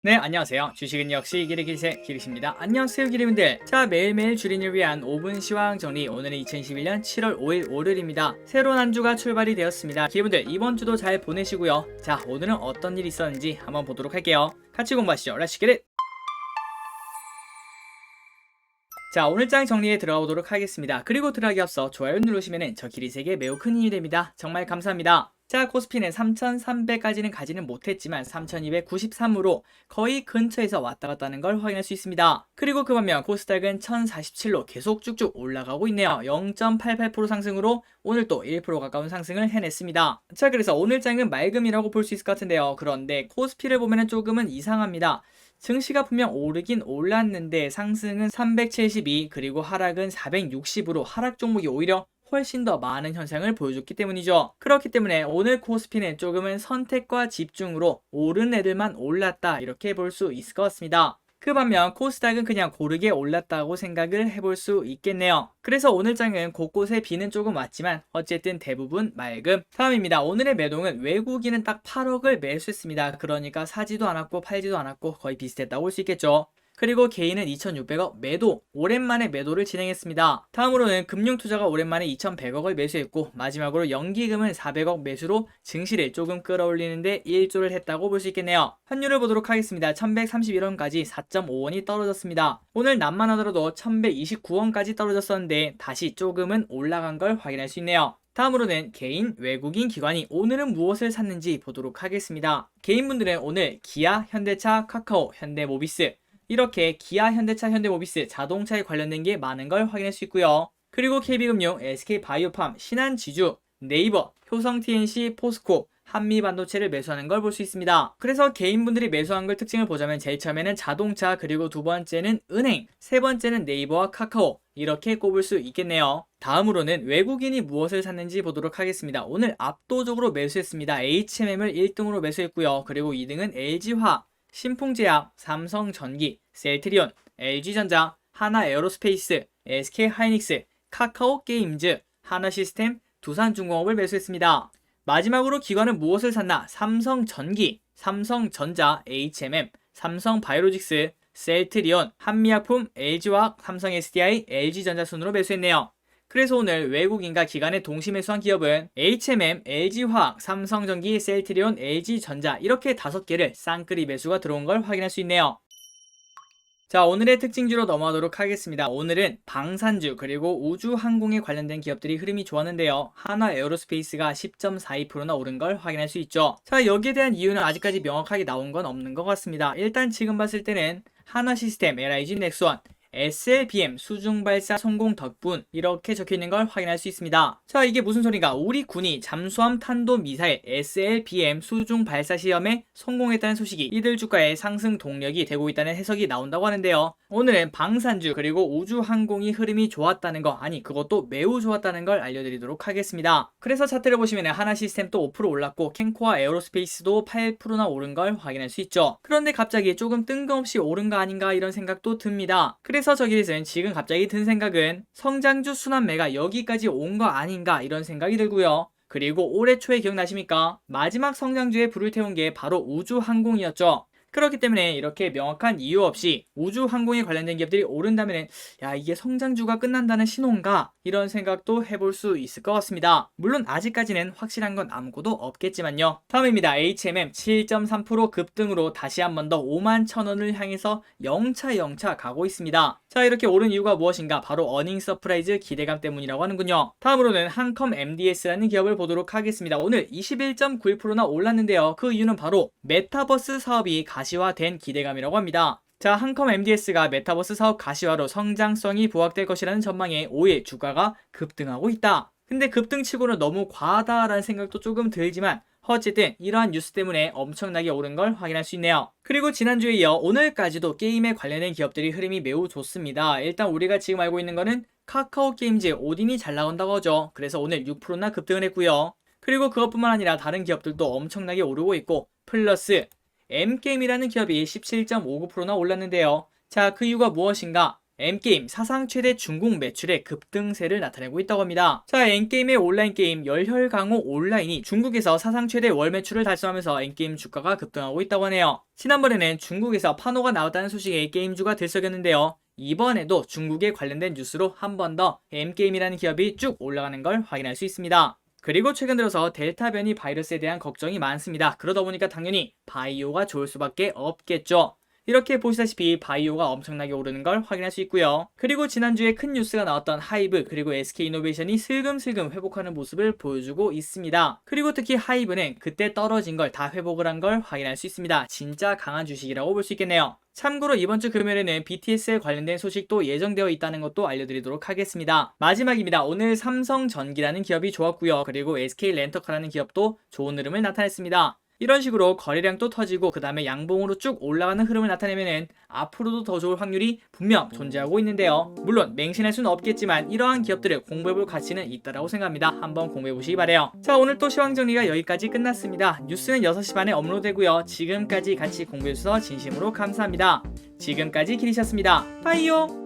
네, 안녕하세요. 주식은 역시 기르기세 기르십니다. 안녕하세요, 기르분들. 자, 매일매일 주린을 위한 5분 시황 정리. 오늘은 2021년 7월 5일 월요일입니다. 새로운 한 주가 출발이 되었습니다. 기르분들, 이번 주도 잘 보내시고요. 자, 오늘은 어떤 일이 있었는지 한번 보도록 할게요. 같이 공부하시죠. Let's get it! 자, 오늘 장 정리에 들어가 보도록 하겠습니다. 그리고 들어가기 앞서 좋아요 누르시면 저 기리세계 매우 큰 힘이 됩니다. 정말 감사합니다. 자, 코스피는 3,300까지는 가지는 못했지만 3,293으로 거의 근처에서 왔다 갔다 하는 걸 확인할 수 있습니다. 그리고 그 반면 코스닥은 1,047로 계속 쭉쭉 올라가고 있네요. 0.88% 상승으로 오늘 또 1% 가까운 상승을 해냈습니다. 자, 그래서 오늘 장은 맑음이라고 볼 수 있을 것 같은데요. 그런데 코스피를 보면 조금은 이상합니다. 증시가 분명 오르긴 올랐는데 상승은 372 그리고 하락은 460으로 하락 종목이 오히려 훨씬 더 많은 현상을 보여줬기 때문이죠. 그렇기 때문에 오늘 코스피는 조금은 선택과 집중으로 오른 애들만 올랐다 이렇게 볼 수 있을 것 같습니다. 그 반면 코스닥은 그냥 고르게 올랐다고 생각을 해볼 수 있겠네요. 그래서 오늘 장은 곳곳에 비는 조금 왔지만 어쨌든 대부분 맑음. 다음입니다. 오늘의 매동은 외국인은 딱 8억을 매수했습니다. 그러니까 사지도 않았고 팔지도 않았고 거의 비슷했다고 볼 수 있겠죠. 그리고 개인은 2,600억 매도, 오랜만에 매도를 진행했습니다. 다음으로는 금융투자가 오랜만에 2,100억을 매수했고 마지막으로 연기금은 400억 매수로 증시를 조금 끌어올리는데 일조를 했다고 볼 수 있겠네요. 환율을 보도록 하겠습니다. 1131원까지 4.5원이 떨어졌습니다. 오늘 낮만 하더라도 1129원까지 떨어졌었는데 다시 조금은 올라간 걸 확인할 수 있네요. 다음으로는 개인, 외국인, 기관이 오늘은 무엇을 샀는지 보도록 하겠습니다. 개인분들은 오늘 기아, 현대차, 카카오, 현대모비스 이렇게 기아, 현대차, 현대모비스 자동차에 관련된 게 많은 걸 확인할 수 있고요. 그리고 KB금융, SK바이오팜, 신한지주, 네이버, 효성TNC, 포스코, 한미반도체를 매수하는 걸 볼 수 있습니다. 그래서 개인분들이 매수한 걸 특징을 보자면 제일 처음에는 자동차, 그리고 두 번째는 은행, 세 번째는 네이버와 카카오 이렇게 꼽을 수 있겠네요. 다음으로는 외국인이 무엇을 샀는지 보도록 하겠습니다. 오늘 압도적으로 매수했습니다. HMM을 1등으로 매수했고요. 그리고 2등은 LG화학, 신풍제약, 삼성전기, 셀트리온, LG전자, 하나에어로스페이스, SK하이닉스, 카카오게임즈, 하나시스템, 두산중공업을 매수했습니다. 마지막으로 기관은 무엇을 샀나? 삼성전기, 삼성전자, HMM, 삼성바이오로직스, 셀트리온, 한미약품, LG화학, 삼성SDI, LG전자 순으로 매수했네요. 그래서 오늘 외국인과 기관의 동시 매수한 기업은 HMM, LG화학, 삼성전기, 셀트리온, LG전자 이렇게 5개를 쌍끌이 매수가 들어온 걸 확인할 수 있네요. 자, 오늘의 특징주로 넘어가도록 하겠습니다. 오늘은 방산주 그리고 우주항공에 관련된 기업들이 흐름이 좋았는데요. 하나에어로스페이스가 10.42%나 오른 걸 확인할 수 있죠. 자, 여기에 대한 이유는 아직까지 명확하게 나온 건 없는 것 같습니다. 일단 지금 봤을 때는 하나시스템, LIG 넥스원, SLBM 수중발사 성공 덕분 이렇게 적혀있는 걸 확인할 수 있습니다. 자, 이게 무슨 소린가? 우리 군이 잠수함 탄도미사일 SLBM 수중발사 시험에 성공했다는 소식이 이들 주가의 상승 동력이 되고 있다는 해석이 나온다고 하는데요. 오늘은 방산주 그리고 우주항공이 흐름이 좋았다는 거, 아니 그것도 매우 좋았다는 걸 알려드리도록 하겠습니다. 그래서 차트를 보시면 하나시스템도 5% 올랐고 캔코아 에어로스페이스도 8%나 오른 걸 확인할 수 있죠. 그런데 갑자기 조금 뜬금없이 오른 거 아닌가 이런 생각도 듭니다. 그래서 저기는 지금 갑자기 든 생각은 성장주 순환매가 여기까지 온 거 아닌가 이런 생각이 들고요. 그리고 올해 초에 기억나십니까? 마지막 성장주에 불을 태운 게 바로 우주항공이었죠. 그렇기 때문에 이렇게 명확한 이유 없이 우주항공에 관련된 기업들이 오른다면 야, 이게 성장주가 끝난다는 신호인가? 이런 생각도 해볼 수 있을 것 같습니다. 물론 아직까지는 확실한 건 아무것도 없겠지만요. 다음입니다. HMM 7.3% 급등으로 다시 한 번 더 51,000원을 향해서 영차 가고 있습니다. 자, 이렇게 오른 이유가 무엇인가? 바로 어닝 서프라이즈 기대감 때문이라고 하는군요. 다음으로는 한컴 MDS라는 기업을 보도록 하겠습니다. 오늘 21.91%나 올랐는데요. 그 이유는 바로 메타버스 사업이 가시화된 기대감이라고 합니다. 자, 한컴 MDS가 메타버스 사업 가시화로 성장성이 부각될 것이라는 전망에 5일 주가가 급등하고 있다. 근데 급등치고는 너무 과하다라는 생각도 조금 들지만 어쨌든 이러한 뉴스 때문에 엄청나게 오른 걸 확인할 수 있네요. 그리고 지난주에 이어 오늘까지도 게임에 관련된 기업들이 흐름이 매우 좋습니다. 일단 우리가 지금 알고 있는 거는 카카오게임즈 오딘이 잘 나온다고 하죠. 그래서 오늘 6%나 급등을 했고요. 그리고 그것뿐만 아니라 다른 기업들도 엄청나게 오르고 있고 플러스 M게임이라는 기업이 17.59%나 올랐는데요. 자, 그 이유가 무엇인가? N게임 사상 최대 중국 매출의 급등세를 나타내고 있다고 합니다. 자, N게임의 온라인 게임 열혈강호 온라인이 중국에서 사상 최대 월 매출을 달성하면서 N게임 주가가 급등하고 있다고 하네요. 지난번에는 중국에서 판호가 나왔다는 소식에 게임주가 들썩였는데요. 이번에도 중국에 관련된 뉴스로 한 번 더 N게임이라는 기업이 쭉 올라가는 걸 확인할 수 있습니다. 그리고 최근 들어서 델타 변이 바이러스에 대한 걱정이 많습니다. 그러다 보니까 당연히 바이오가 좋을 수밖에 없겠죠. 이렇게 보시다시피 바이오가 엄청나게 오르는 걸 확인할 수 있고요. 그리고 지난주에 큰 뉴스가 나왔던 하이브 그리고 SK이노베이션이 슬금슬금 회복하는 모습을 보여주고 있습니다. 그리고 특히 하이브는 그때 떨어진 걸 다 회복을 한 걸 확인할 수 있습니다. 진짜 강한 주식이라고 볼 수 있겠네요. 참고로 이번 주 금요일에는 BTS에 관련된 소식도 예정되어 있다는 것도 알려드리도록 하겠습니다. 마지막입니다. 오늘 삼성전기라는 기업이 좋았고요. 그리고 SK렌터카라는 기업도 좋은 흐름을 나타냈습니다. 이런 식으로 거래량도 터지고 그 다음에 양봉으로 쭉 올라가는 흐름을 나타내면은 앞으로도 더 좋을 확률이 분명 존재하고 있는데요. 물론 맹신할 수는 없겠지만 이러한 기업들을 공부해볼 가치는 있다라고 생각합니다. 한번 공부해보시기 바래요. 자, 오늘 또 시황정리가 여기까지 끝났습니다. 뉴스는 6시 반에 업로드되고요. 지금까지 같이 공부해주셔서 진심으로 감사합니다. 지금까지 기리셨습니다. 빠이요.